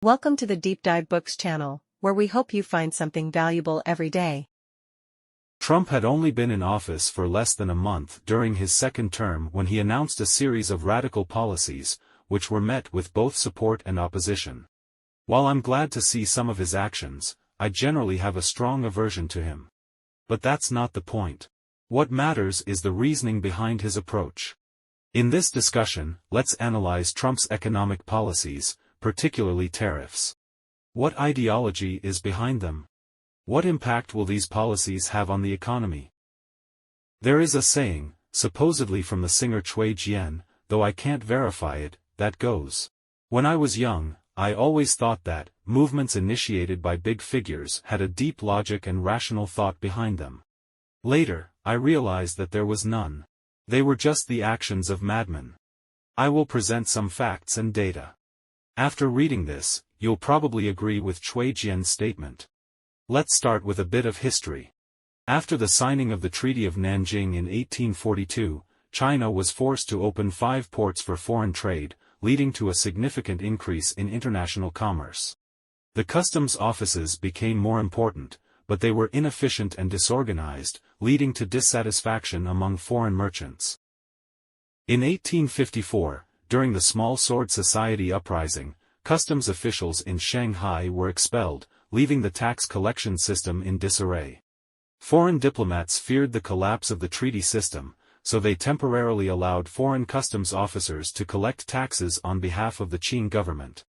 Welcome to the Deep Dive Books channel, where we hope you find something valuable every day. Trump had only been in office for less than a month during his second term when he announced a series of radical policies, which were met with both support and opposition. While I'm glad to see some of his actions, I generally have a strong aversion to him. But that's not the point. What matters is the reasoning behind his approach. In this discussion, let's analyze Trump's economic policies, particularly tariffs. What ideology is behind them? What impact will these policies have on the economy? There is a saying, supposedly from the singer Cui Jian, though I can't verify it, that goes. When I was young, I always thought that movements initiated by big figures had a deep logic and rational thought behind them. Later, I realized that there was none. They were just the actions of madmen. I will present some facts and data. After reading this, you'll probably agree with Cui Jian's statement. Let's start with a bit of history. After the signing of the Treaty of Nanjing in 1842, China was forced to open 5 ports for foreign trade, leading to a significant increase in international commerce. The customs offices became more important, but they were inefficient and disorganized, leading to dissatisfaction among foreign merchants. In 1854, during the Small Sword Society uprising, customs officials in Shanghai were expelled, leaving the tax collection system in disarray. Foreign diplomats feared the collapse of the treaty system, so they temporarily allowed foreign customs officers to collect taxes on behalf of the Qing government.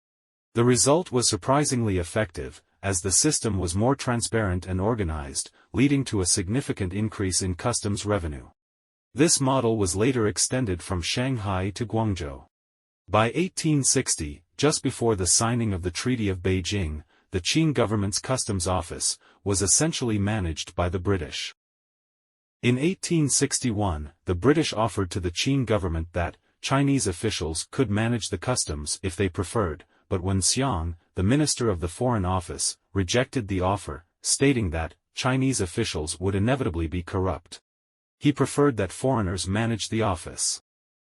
The result was surprisingly effective, as the system was more transparent and organized, leading to a significant increase in customs revenue. This model was later extended from Shanghai to Guangzhou. By 1860, just before the signing of the Treaty of Beijing, the Qing government's customs office was essentially managed by the British. In 1861, the British offered to the Qing government that Chinese officials could manage the customs if they preferred, but Wen Xiang, the Minister of the Foreign Office, rejected the offer, stating that Chinese officials would inevitably be corrupt. He preferred that foreigners manage the office.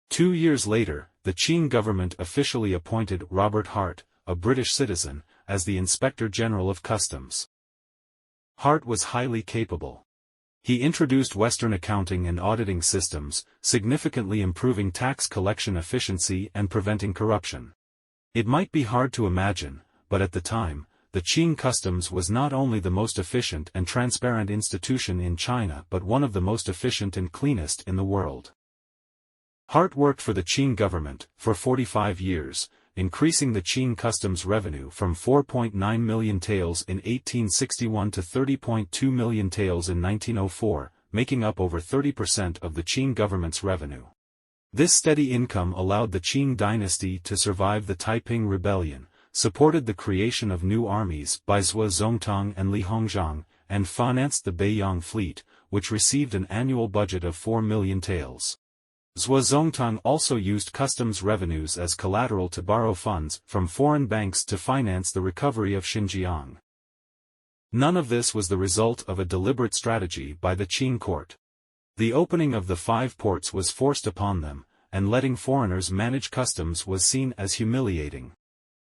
2 years later, the Qing government officially appointed Robert Hart, a British citizen, as the Inspector General of Customs. Hart was highly capable. He introduced Western accounting and auditing systems, significantly improving tax collection efficiency and preventing corruption. It might be hard to imagine, but at the time, the Qing customs was not only the most efficient and transparent institution in China but one of the most efficient and cleanest in the world. Hart worked for the Qing government for 45 years, increasing the Qing customs revenue from 4.9 million taels in 1861 to 30.2 million taels in 1904, making up over 30% of the Qing government's revenue. This steady income allowed the Qing dynasty to survive the Taiping Rebellion, supported the creation of new armies by Zhuo Zongtang and Li Hongzhang, and financed the Beiyang fleet, which received an annual budget of 4 million taels. Zhuo Zongtang also used customs revenues as collateral to borrow funds from foreign banks to finance the recovery of Xinjiang. None of this was the result of a deliberate strategy by the Qing court. The opening of the 5 ports was forced upon them, and letting foreigners manage customs was seen as humiliating.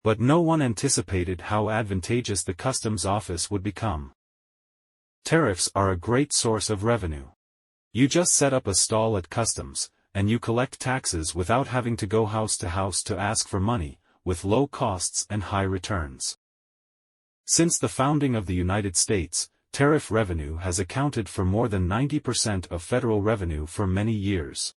But no one anticipated how advantageous the customs office would become. Tariffs are a great source of revenue. You just set up a stall at customs, and you collect taxes without having to go house to ask for money, with low costs and high returns. Since the founding of the United States, tariff revenue has accounted for more than 90% of federal revenue for many years.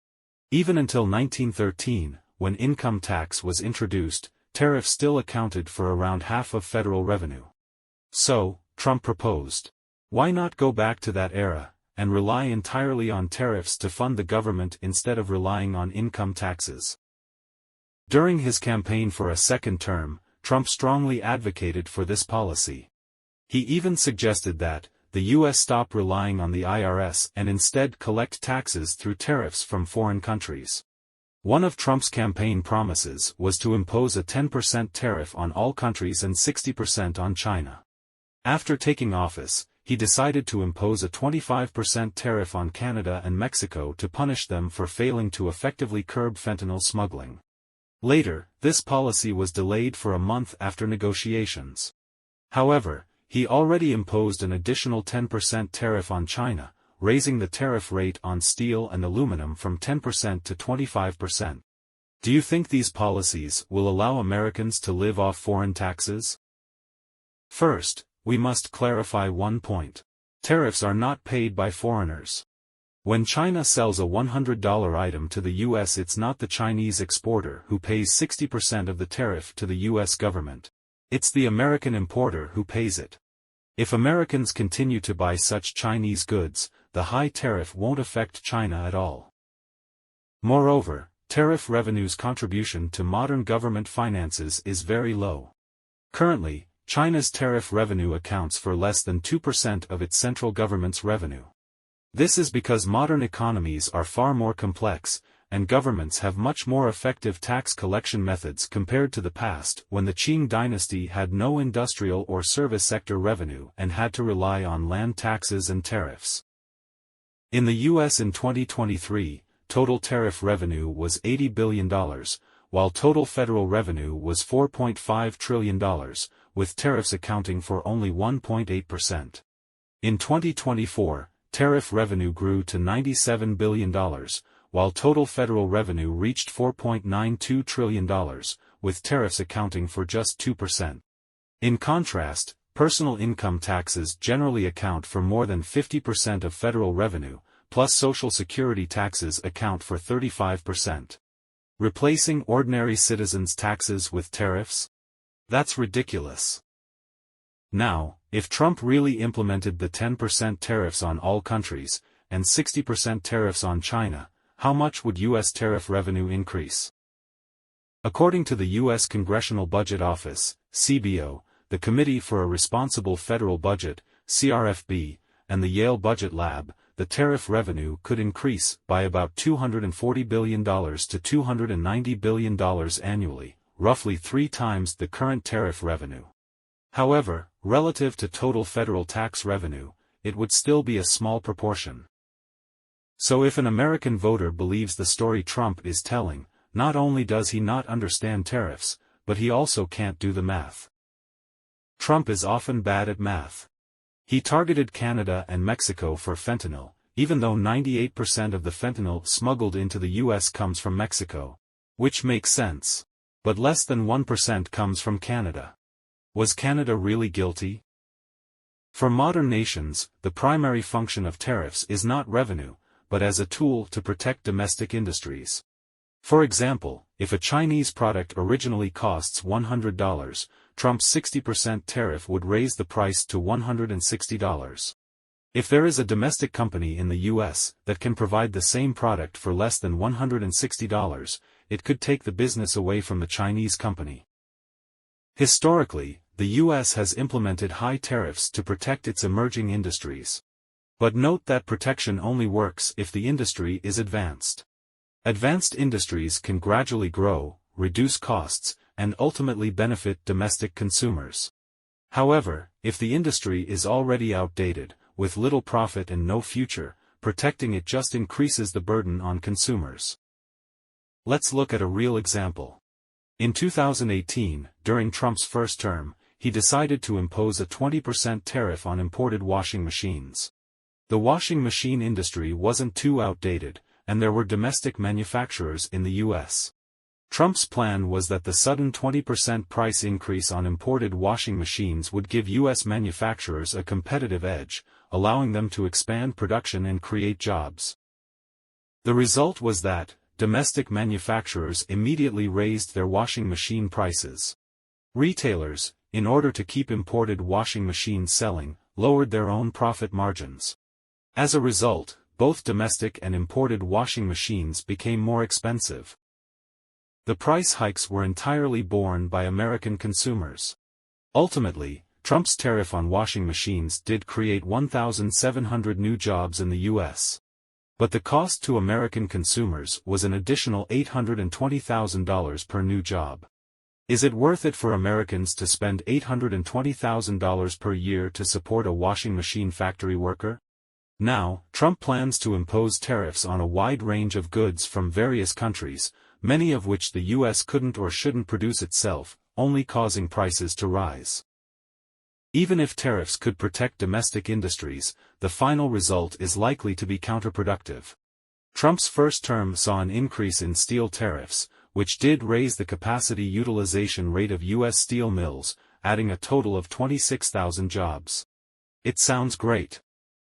Even until 1913, when income tax was introduced, tariff still accounted for around half of federal revenue. So, Trump proposed, why not go back to that era, and rely entirely on tariffs to fund the government instead of relying on income taxes? During his campaign for a second term, Trump strongly advocated for this policy. He even suggested that the U.S. stop relying on the IRS and instead collect taxes through tariffs from foreign countries. One of Trump's campaign promises was to impose a 10% tariff on all countries and 60% on China. After taking office, he decided to impose a 25% tariff on Canada and Mexico to punish them for failing to effectively curb fentanyl smuggling. Later, this policy was delayed for a month after negotiations. However, he already imposed an additional 10% tariff on China, raising the tariff rate on steel and aluminum from 10% to 25%. Do you think these policies will allow Americans to live off foreign taxes? First, we must clarify one point. Tariffs are not paid by foreigners. When China sells a $100 item to the US, it's not the Chinese exporter who pays 60% of the tariff to the US government. It's the American importer who pays it. If Americans continue to buy such Chinese goods, the high tariff won't affect China at all. Moreover, tariff revenue's contribution to modern government finances is very low. Currently, China's tariff revenue accounts for less than 2% of its central government's revenue. This is because modern economies are far more complex, and governments have much more effective tax collection methods compared to the past when the Qing dynasty had no industrial or service sector revenue and had to rely on land taxes and tariffs. In the US in 2023, total tariff revenue was $80 billion, while total federal revenue was $4.5 trillion, with tariffs accounting for only 1.8%. In 2024, tariff revenue grew to $97 billion, while total federal revenue reached $4.92 trillion, with tariffs accounting for just 2%. In contrast, personal income taxes generally account for more than 50% of federal revenue, plus Social Security taxes account for 35%. Replacing ordinary citizens' taxes with tariffs? That's ridiculous. Now, if Trump really implemented the 10% tariffs on all countries, and 60% tariffs on China, how much would U.S. tariff revenue increase? According to the U.S. Congressional Budget Office, CBO, the Committee for a Responsible Federal Budget, CRFB, and the Yale Budget Lab, the tariff revenue could increase by about $240 billion to $290 billion annually, roughly 3 times the current tariff revenue. However, relative to total federal tax revenue, it would still be a small proportion. So if an American voter believes the story Trump is telling, not only does he not understand tariffs, but he also can't do the math. Trump is often bad at math. He targeted Canada and Mexico for fentanyl, even though 98% of the fentanyl smuggled into the U.S. comes from Mexico. Which makes sense. But less than 1% comes from Canada. Was Canada really guilty? For modern nations, the primary function of tariffs is not revenue, but as a tool to protect domestic industries. For example, if a Chinese product originally costs $100, Trump's 60% tariff would raise the price to $160. If there is a domestic company in the U.S. that can provide the same product for less than $160, it could take the business away from the Chinese company. Historically, the U.S. has implemented high tariffs to protect its emerging industries. But note that protection only works if the industry is advanced. Advanced industries can gradually grow, reduce costs, and ultimately benefit domestic consumers. However, if the industry is already outdated, with little profit and no future, protecting it just increases the burden on consumers. Let's look at a real example. In 2018, during Trump's first term, he decided to impose a 20% tariff on imported washing machines. The washing machine industry wasn't too outdated, and there were domestic manufacturers in the U.S. Trump's plan was that the sudden 20% price increase on imported washing machines would give U.S. manufacturers a competitive edge, allowing them to expand production and create jobs. The result was that domestic manufacturers immediately raised their washing machine prices. Retailers, in order to keep imported washing machines selling, lowered their own profit margins. As a result, both domestic and imported washing machines became more expensive. The price hikes were entirely borne by American consumers. Ultimately, Trump's tariff on washing machines did create 1,700 new jobs in the U.S. But the cost to American consumers was an additional $820,000 per new job. Is it worth it for Americans to spend $820,000 per year to support a washing machine factory worker? Now, Trump plans to impose tariffs on a wide range of goods from various countries, many of which the US couldn't or shouldn't produce itself, only causing prices to rise. Even if tariffs could protect domestic industries, the final result is likely to be counterproductive. Trump's first term saw an increase in steel tariffs, which did raise the capacity utilization rate of U.S. steel mills, adding a total of 26,000 jobs. It sounds great.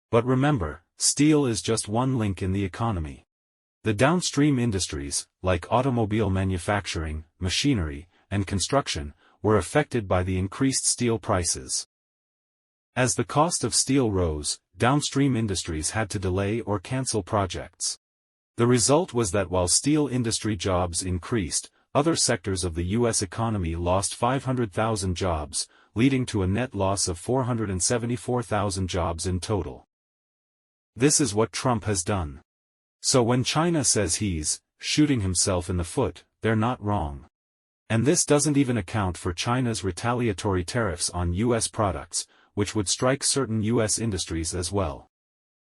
But remember, steel is just one link in the economy. The downstream industries, like automobile manufacturing, machinery, and construction, were affected by the increased steel prices. As the cost of steel rose, downstream industries had to delay or cancel projects. The result was that while steel industry jobs increased, other sectors of the U.S. economy lost 500,000 jobs, leading to a net loss of 474,000 jobs in total. This is what Trump has done. So when China says he's shooting himself in the foot, they're not wrong. And this doesn't even account for China's retaliatory tariffs on U.S. products, which would strike certain U.S. industries as well.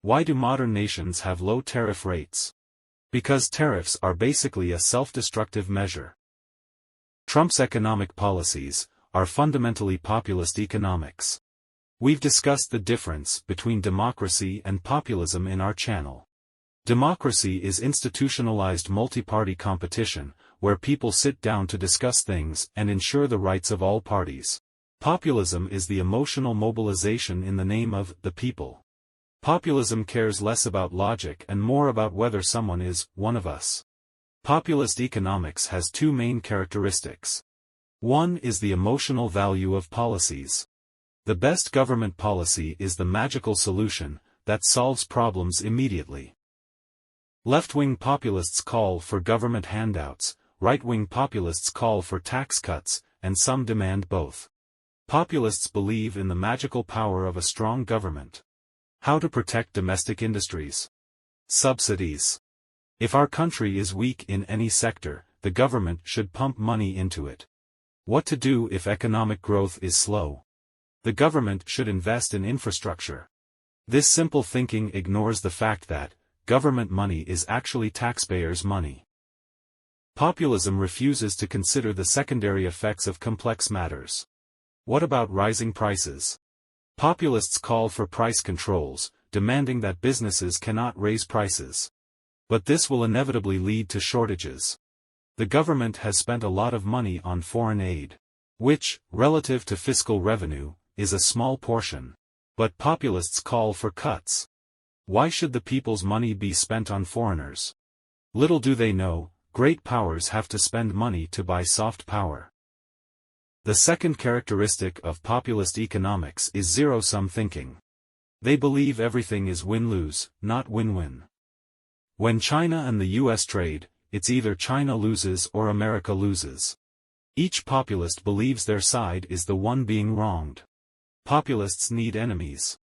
Why do modern nations have low tariff rates? Because tariffs are basically a self-destructive measure. Trump's economic policies are fundamentally populist economics. We've discussed the difference between democracy and populism in our channel. Democracy is institutionalized multi-party competition, where people sit down to discuss things and ensure the rights of all parties. Populism is the emotional mobilization in the name of the people. Populism cares less about logic and more about whether someone is one of us. Populist economics has two main characteristics. One is the emotional value of policies. The best government policy is the magical solution that solves problems immediately. Left-wing populists call for government handouts, right-wing populists call for tax cuts, and some demand both. Populists believe in the magical power of a strong government. How to protect domestic industries? Subsidies. If our country is weak in any sector, the government should pump money into it. What to do if economic growth is slow? The government should invest in infrastructure. This simple thinking ignores the fact that government money is actually taxpayers' money. Populism refuses to consider the secondary effects of complex matters. What about rising prices? Populists call for price controls, demanding that businesses cannot raise prices. But this will inevitably lead to shortages. The government has spent a lot of money on foreign aid, which, relative to fiscal revenue, is a small portion. But populists call for cuts. Why should the people's money be spent on foreigners? Little do they know, great powers have to spend money to buy soft power. The second characteristic of populist economics is zero-sum thinking. They believe everything is win-lose, not win-win. When China and the US trade, it's either China loses or America loses. Each populist believes their side is the one being wronged. Populists need enemies.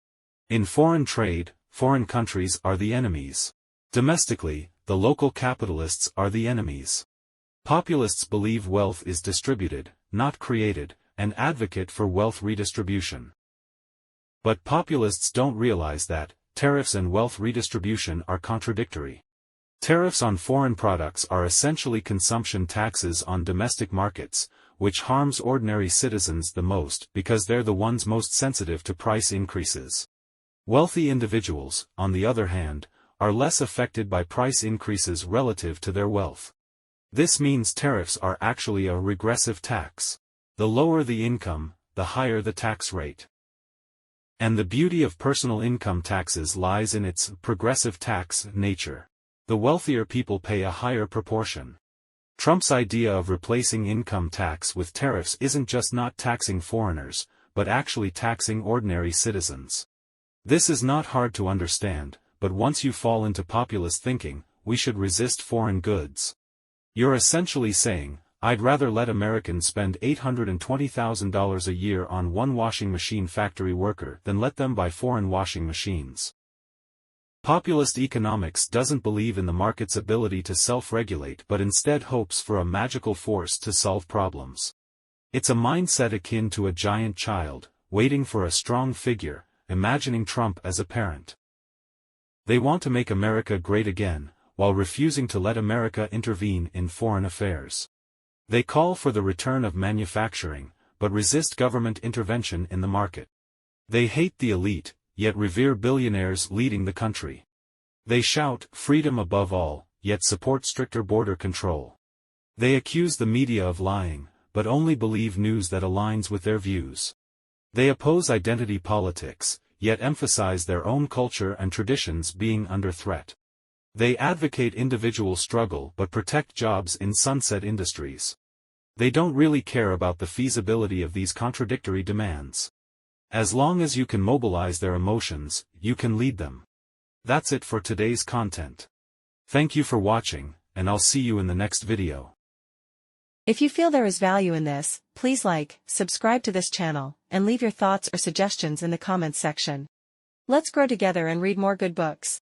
In foreign trade, foreign countries are the enemies. Domestically, the local capitalists are the enemies. Populists believe wealth is distributed, not created, and advocate for wealth redistribution. But populists don't realize that tariffs and wealth redistribution are contradictory. Tariffs on foreign products are essentially consumption taxes on domestic markets, which harms ordinary citizens the most because they're the ones most sensitive to price increases. Wealthy individuals, on the other hand, are less affected by price increases relative to their wealth. This means tariffs are actually a regressive tax. The lower the income, the higher the tax rate. And the beauty of personal income taxes lies in its progressive tax nature. The wealthier people pay a higher proportion. Trump's idea of replacing income tax with tariffs isn't just not taxing foreigners, but actually taxing ordinary citizens. This is not hard to understand, but once you fall into populist thinking, we should resist foreign goods. You're essentially saying, I'd rather let Americans spend $820,000 a year on one washing machine factory worker than let them buy foreign washing machines. Populist economics doesn't believe in the market's ability to self-regulate but instead hopes for a magical force to solve problems. It's a mindset akin to a giant child, waiting for a strong figure, imagining Trump as a parent. They want to make America great again, while refusing to let America intervene in foreign affairs. They call for the return of manufacturing, but resist government intervention in the market. They hate the elite, yet revere billionaires leading the country. They shout, freedom above all, yet support stricter border control. They accuse the media of lying, but only believe news that aligns with their views. They oppose identity politics, yet emphasize their own culture and traditions being under threat. They advocate individual struggle but protect jobs in sunset industries. They don't really care about the feasibility of these contradictory demands. As long as you can mobilize their emotions, you can lead them. That's it for today's content. Thank you for watching, and I'll see you in the next video. If you feel there is value in this, please like, subscribe to this channel, and leave your thoughts or suggestions in the comments section. Let's grow together and read more good books.